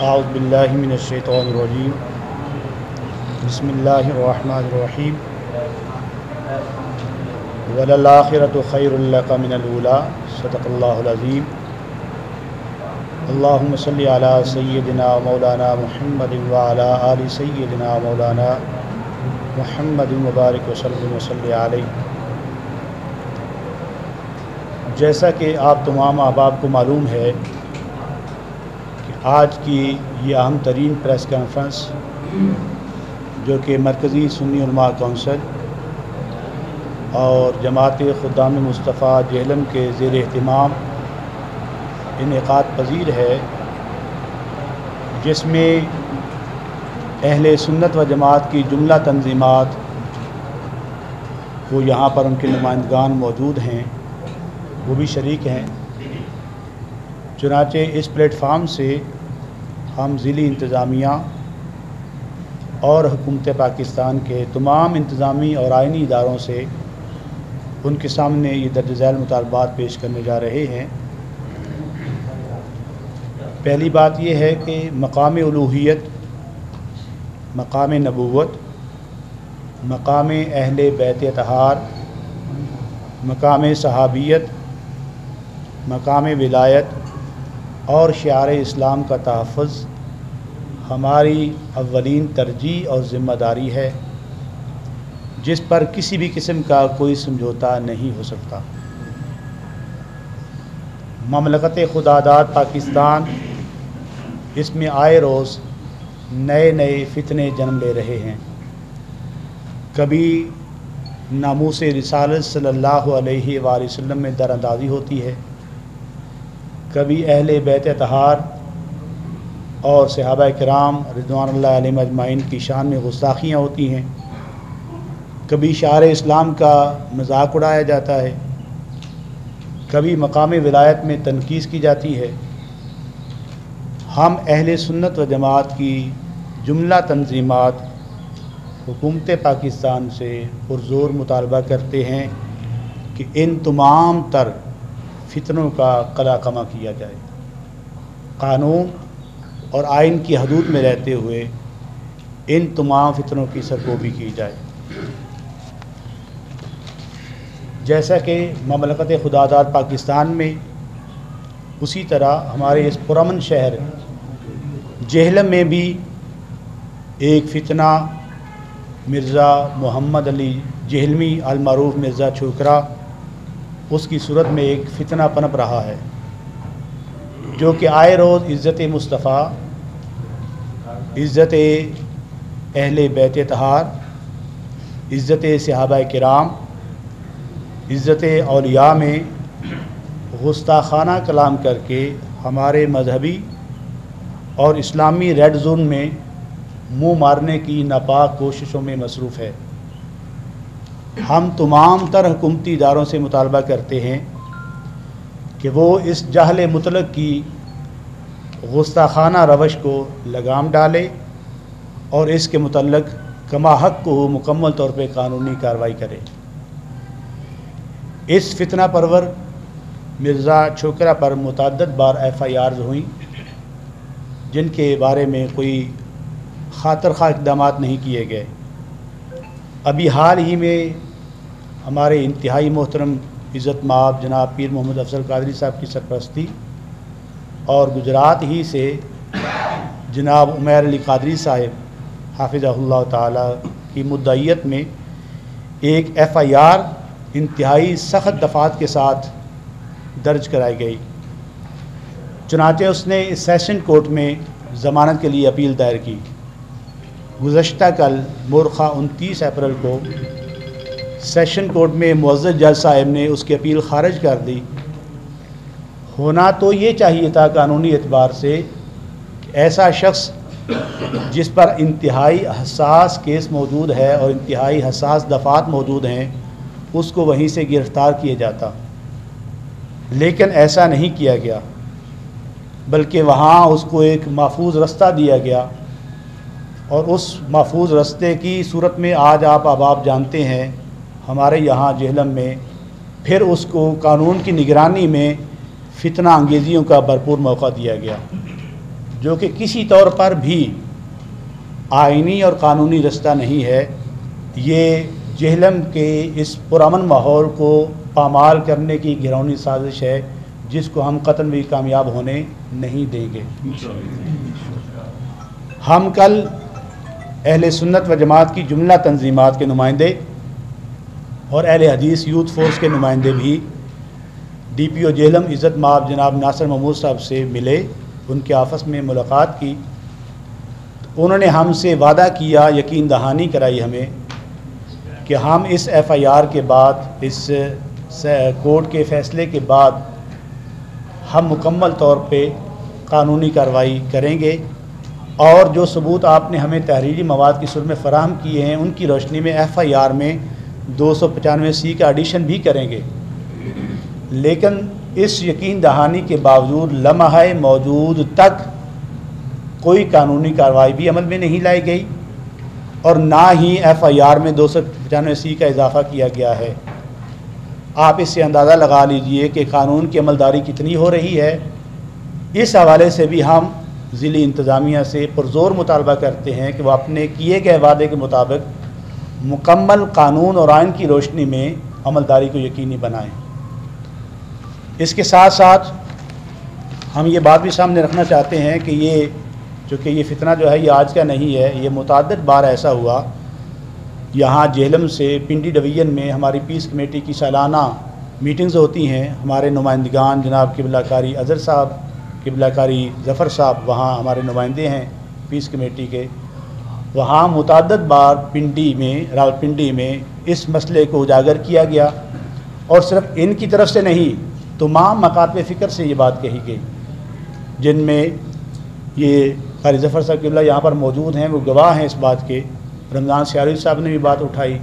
اعوذ باللہ من الشیطان الرجیم بسم اللہ الرحمن الرحیم وَلَلْآخِرَةُ خَيْرٌ لَكَ مِنَ الْأُولَىٰ صدق اللہ العظیم اللہم صلی علی سیدنا مولانا محمد وعلی آل سیدنا مولانا محمد مبارک وسلم وصلی علیہ۔ جیسا کہ آپ تمام احباب کو معلوم ہے کہ آج کی یہ اہم ترین پریس کانفرنس جو کہ مرکزی سنی علماء کونسل اور جماعت خدام مصطفیٰ جہلم کے زیر اہتمام انعقاد پذیر ہے، جس میں اہل سنت و جماعت کی جملہ تنظیمات وہ یہاں پر ان کے نمائندگان موجود ہیں، وہ بھی شریک ہیں۔ چنانچہ اس پلیٹ فارم سے ہم ضلعی انتظامیہ اور حکومت پاکستان کے تمام انتظامی اور آئینی اداروں سے ان کے سامنے یہ درج ذیل مطالبات پیش کرنے جا رہے ہیں۔ پہلی بات یہ ہے کہ مقام الوہیت، مقام نبوت، مقام اہل بیت اطہار، مقام صحابیت، مقام ولایت اور شعار اسلام کا تحفظ ہماری اولین ترجیح اور ذمہ داری ہے، جس پر کسی بھی قسم کا کوئی سمجھوتا نہیں ہو سکتا۔ مملکت خداداد پاکستان اس میں آئے روز نئے فتنے جنم لے رہے ہیں۔ کبھی ناموس رسالت صلی اللہ علیہ وآلہ وسلم میں دراندازی ہوتی ہے، کبھی اہل بیت اطہار اور صحابہ کرام رضوان اللہ علیہم اجمعین کی شان میں گستاخیاں ہوتی ہیں، کبھی شعار اسلام کا مذاق اڑایا جاتا ہے، کبھی مقام ولایت میں تنقید کی جاتی ہے۔ ہم اہل سنت و جماعت کی جملہ تنظیمات حکومت پاکستان سے پرزور مطالبہ کرتے ہیں کہ ان تمام تر فتنوں کا قلع کما کیا جائے، قانون اور آئین کی حدود میں رہتے ہوئے ان تمام فتنوں کی سرکوبی کی جائے۔ جیسا کہ مملکت خداداد پاکستان میں، اسی طرح ہمارے اس پرامن شہر جہلم میں بھی ایک فتنہ مرزا محمد علی جہلمی المعروف مرزا چھوکرا، اس کی صورت میں ایک فتنہ پنپ رہا ہے، جو کہ آئے روز عزت مصطفیٰ، عزت اہل بیت اطہار، عزت صحابہ کرام، عزت اولیاء میں گستاخانہ کلام کر کے ہمارے مذہبی اور اسلامی ریڈ زون میں منہ مارنے کی ناپاک کوششوں میں مصروف ہے۔ ہم تمام تر حکومتی اداروں سے مطالبہ کرتے ہیں کہ وہ اس جہل مطلق کی گستاخانہ روش کو لگام ڈالے اور اس کے متعلق کما حق کو مکمل طور پہ قانونی کارروائی کرے۔ اس فتنہ پرور مرزا چھوکرا پر متعدد بار FIRs ہوئیں، جن کے بارے میں کوئی خاطر خواہ اقدامات نہیں کیے گئے۔ ابھی حال ہی میں ہمارے انتہائی محترم عزت مآب جناب پیر محمد افضل قادری صاحب کی سرپرستی اور گجرات ہی سے جناب عمیر علی قادری صاحب حافظہ اللہ تعالی کی مدعیت میں ایک FIR انتہائی سخت دفعات کے ساتھ درج کرائی گئی۔ چنانچہ اس نے اس سیشن کورٹ میں ضمانت کے لیے اپیل دائر کی۔ گزشتہ کل مورخہ 29 اپریل کو سیشن کورٹ میں معزز جج صاحب نے اس کی اپیل خارج کر دی۔ ہونا تو یہ چاہیے تھا قانونی اعتبار سے کہ ایسا شخص جس پر انتہائی حساس کیس موجود ہے اور انتہائی حساس دفعات موجود ہیں، اس کو وہیں سے گرفتار کیا جاتا، لیکن ایسا نہیں کیا گیا، بلکہ وہاں اس کو ایک محفوظ رستہ دیا گیا، اور اس محفوظ رستے کی صورت میں آج آپ احباب جانتے ہیں ہمارے یہاں جہلم میں پھر اس کو قانون کی نگرانی میں فتنہ انگیزیوں کا بھرپور موقع دیا گیا۔ جو کہ کسی طور پر بھی آئینی اور قانونی رستہ نہیں ہے، یہ جہلم کے اس پرامن ماحول کو پامال کرنے کی گھرونی سازش ہے، جس کو ہم قطعاً بھی کامیاب ہونے نہیں دیں گے۔ ہم کل اہل سنت و جماعت کی جملہ تنظیمات کے نمائندے اور اہل حدیث یوتھ فورس کے نمائندے بھی ڈی پی او جہلم عزت مآب جناب ناصر محمود صاحب سے ملے، ان کے آفس میں ملاقات کی۔ انہوں نے ہم سے وعدہ کیا، یقین دہانی کرائی ہمیں کہ ہم اس ایف آئی آر کے بعد، اس کورٹ کے فیصلے کے بعد ہم مکمل طور پہ قانونی کارروائی کریں گے، اور جو ثبوت آپ نے ہمیں تحریری مواد کی صورت میں فراہم کیے ہیں، ان کی روشنی میں ایف آئی آر میں 295C کا ایڈیشن بھی کریں گے۔ لیکن اس یقین دہانی کے باوجود لمحہ موجود تک کوئی قانونی کارروائی بھی عمل میں نہیں لائی گئی، اور نہ ہی ایف آئی آر میں 295C کا اضافہ کیا گیا ہے۔ آپ اس سے اندازہ لگا لیجئے کہ قانون کی عملداری کتنی ہو رہی ہے۔ اس حوالے سے بھی ہم ضلعی انتظامیہ سے پرزور مطالبہ کرتے ہیں کہ وہ اپنے کیے گئے وعدے کے مطابق مکمل قانون اور آئین کی روشنی میں عملداری کو یقینی بنائیں۔ اس کے ساتھ ساتھ ہم یہ بات بھی سامنے رکھنا چاہتے ہیں کہ یہ چونکہ یہ فتنہ جو ہے یہ آج کا نہیں ہے، یہ متعدد بار ایسا ہوا۔ یہاں جہلم سے پنڈی ڈویژن میں ہماری پیس کمیٹی کی سالانہ میٹنگز ہوتی ہیں، ہمارے نمائندگان جناب قبلہ کاری اظہر صاحب، قبلہ کاری ظفر صاحب وہاں ہمارے نمائندے ہیں پیس کمیٹی کے۔ وہاں متعدد بار راولپنڈی میں اس مسئلے کو اجاگر کیا گیا، اور صرف ان کی طرف سے نہیں، تمام مکاتب فکر سے یہ بات کہی گئی، جن میں یہ قاری ظفر صاحب قبلہ یہاں پر موجود ہیں، وہ گواہ ہیں اس بات کے۔ رمضان سیاروی صاحب نے بھی بات اٹھائی،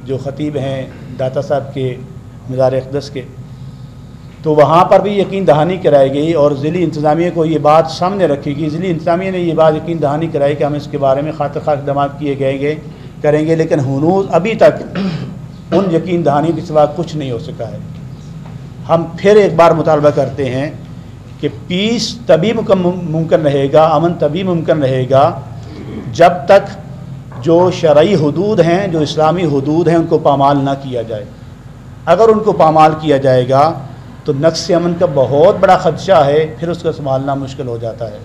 جو خطیب ہیں داتا صاحب کے مزار اقدس کے، تو وہاں پر بھی یقین دہانی کرائی گئی، اور ضلعی انتظامیہ کو یہ بات سامنے رکھی گئی۔ ضلعی انتظامیہ نے یہ بات یقین دہانی کرائی کہ ہم اس کے بارے میں خاطر خواہ اقدامات کیے کریں گے، لیکن ہنوز ابھی تک ان یقین دہانی کے سوا کچھ نہیں ہو سکا ہے۔ ہم پھر ایک بار مطالبہ کرتے ہیں کہ پیس تبھی ممکن رہے گا، امن تبھی ممکن رہے گا، جب تک جو شرعی حدود ہیں، جو اسلامی حدود ہیں، ان کو پامال نہ کیا جائے۔ اگر ان کو پامال کیا جائے گا تو نقص امن کا بہت بڑا خدشہ ہے، پھر اس کو سنبھالنا مشکل ہو جاتا ہے۔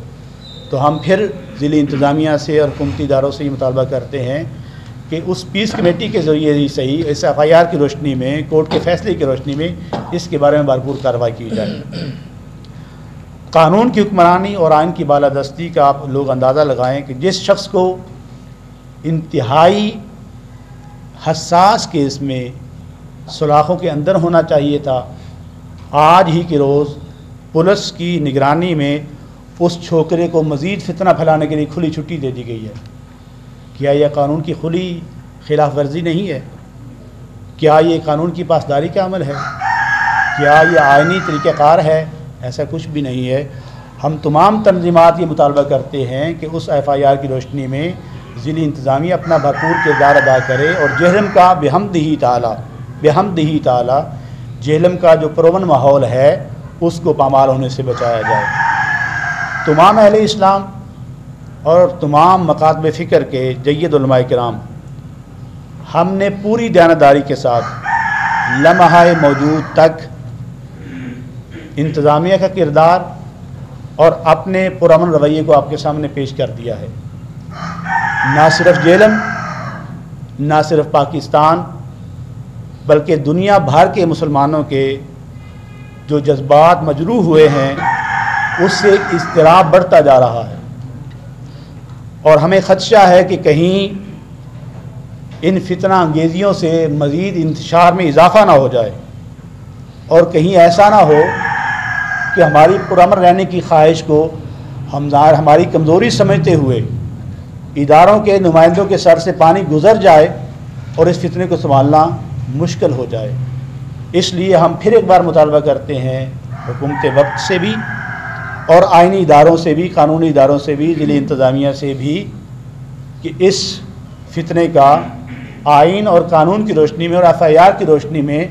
تو ہم پھر ضلعی انتظامیہ سے اور حکومتی اداروں سے یہ مطالبہ کرتے ہیں کہ اس پیس کمیٹی کے ذریعے ہی صحیح، اس ایف آئی آر کی روشنی میں، کورٹ کے فیصلے کی روشنی میں اس کے بارے میں بھرپور کارروائی کی جائے۔ قانون کی حکمرانی اور آئین کی بالادستی کا آپ لوگ اندازہ لگائیں کہ جس شخص کو انتہائی حساس کیس میں سلاخوں کے اندر ہونا چاہیے تھا، آج ہی کے روز پولیس کی نگرانی میں اس چھوکرے کو مزید فتنہ پھیلانے کے لیے کھلی چھٹی دے دی گئی ہے۔ کیا یہ قانون کی کھلی خلاف ورزی نہیں ہے؟ کیا یہ قانون کی پاسداری کا عمل ہے؟ کیا یہ آئینی طریقہ کار ہے؟ ایسا کچھ بھی نہیں ہے۔ ہم تمام تنظیمات یہ مطالبہ کرتے ہیں کہ اس ایف آئی آر کی روشنی میں ضلعی انتظامیہ اپنا بھرپور کردار ادا کرے، اور جہلم کا بحمدہ تعالی جہلم کا جو پرامن ماحول ہے اس کو پامال ہونے سے بچایا جائے۔ تمام اہل اسلام اور تمام مکاتب فکر کے جید علماء کرام، ہم نے پوری دیانتداری کے ساتھ لمحہ موجود تک انتظامیہ کا کردار اور اپنے پرامن رویے کو آپ کے سامنے پیش کر دیا ہے۔ نہ صرف جہلم، نہ صرف پاکستان، بلکہ دنیا بھر کے مسلمانوں کے جو جذبات مجروح ہوئے ہیں، اس سے اضطراب بڑھتا جا رہا ہے، اور ہمیں خدشہ ہے کہ کہیں ان فتنہ انگیزیوں سے مزید انتشار میں اضافہ نہ ہو جائے، اور کہیں ایسا نہ ہو کہ ہماری پرامن رہنے کی خواہش کو ہماری کمزوری سمجھتے ہوئے اداروں کے نمائندوں کے سر سے پانی گزر جائے اور اس فتنے کو سنبھالنا مشکل ہو جائے۔ اس لیے ہم پھر ایک بار مطالبہ کرتے ہیں حکومت وقت سے بھی، اور آئینی اداروں سے بھی، قانونی اداروں سے بھی، ضلعی انتظامیہ سے بھی، کہ اس فتنے کا آئین اور قانون کی روشنی میں اور ایف آئی آر کی روشنی میں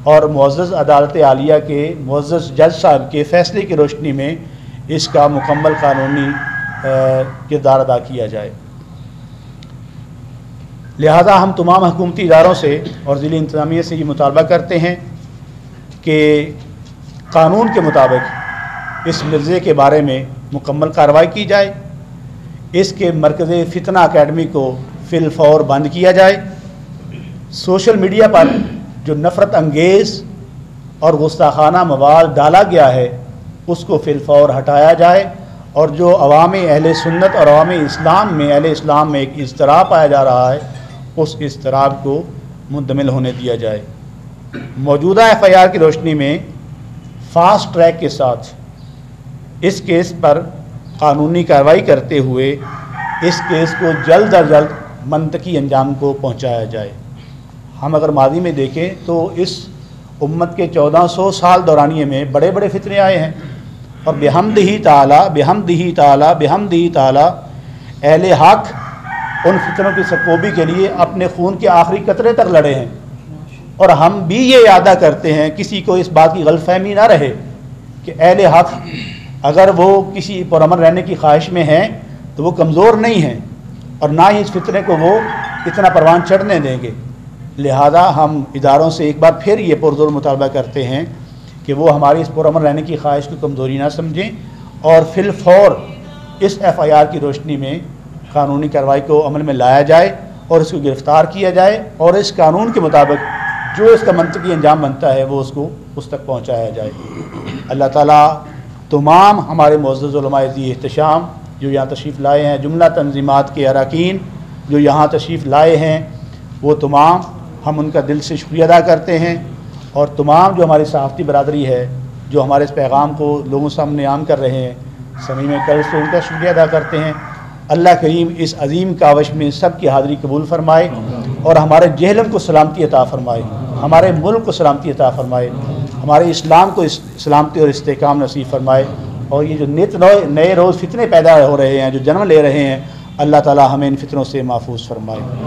اور معزز عدالت عالیہ کے معزز جج صاحب کے فیصلے کی روشنی میں اس کا مکمل قانونی کردار ادا کیا جائے۔ لہذا ہم تمام حکومتی اداروں سے اور ضلعی انتظامیہ سے یہ مطالبہ کرتے ہیں کہ قانون کے مطابق اس مرزے کے بارے میں مکمل کارروائی کی جائے، اس کے مرکز فتنہ اکیڈمی کو فی الفور بند کیا جائے، سوشل میڈیا پر جو نفرت انگیز اور گستاخانہ مواد ڈالا گیا ہے اس کو فی الفور ہٹایا جائے، اور جو عوام اہل سنت اور عوام اسلام میں ایک اضطراب پایا جا رہا ہے اس اضطراب کو مندمل ہونے دیا جائے۔ موجودہ ایف آئی آر کی روشنی میں فاسٹ ٹریک کے ساتھ اس کیس پر قانونی کارروائی کرتے ہوئے اس کیس کو جلد از جلد منطقی انجام کو پہنچایا جائے۔ ہم اگر ماضی میں دیکھیں تو اس امت کے 1400 سال دورانیے میں بڑے بڑے فتنے آئے ہیں، اور بحمدہ تعالی اہل حق ان فتنوں کی سرکوبی کے لیے اپنے خون کے آخری قطرے تک لڑے ہیں، اور ہم بھی یہ اعادہ کرتے ہیں، کسی کو اس بات کی غلط فہمی نہ رہے کہ اہل حق اگر وہ کسی پرامن رہنے کی خواہش میں ہیں تو وہ کمزور نہیں ہیں، اور نہ ہی اس فتنے کو وہ اتنا پروان چڑھنے دیں گے۔ لہذا ہم اداروں سے ایک بار پھر یہ پرزور مطالبہ کرتے ہیں کہ وہ ہماری اس پرامن رہنے کی خواہش کو کمزوری نہ سمجھیں، اور فی الفور اس ایف آئی آر کی روشنی میں قانونی کارروائی کو عمل میں لایا جائے اور اس کو گرفتار کیا جائے، اور اس قانون کے مطابق جو اس کا منطقی انجام بنتا ہے وہ اس تک پہنچایا جائے۔ اللہ تعالیٰ تمام ہمارے معزز علماء ذی احتشام جو یہاں تشریف لائے ہیں، جملہ تنظیمات کے اراکین جو یہاں تشریف لائے ہیں، وہ تمام ہم ان کا دل سے شکریہ ادا کرتے ہیں، اور تمام جو ہماری صحافتی برادری ہے جو ہمارے اس پیغام کو لوگوں سامنے عام کر رہے ہیں، سمیع قلب سے ان کا شکریہ ادا کرتے ہیں۔ اللہ کریم اس عظیم کاوش میں سب کی حاضری قبول فرمائے، اور ہمارے جہلم کو سلامتی عطا فرمائے، ہمارے ملک کو سلامتی عطا فرمائے، ہمارے اسلام کو سلامتی اور استحکام نصیب فرمائے، اور یہ جو نئے روز فتنے پیدا ہو رہے ہیں، جو جنم لے رہے ہیں، اللہ تعالی ہمیں ان فتنوں سے محفوظ فرمائے۔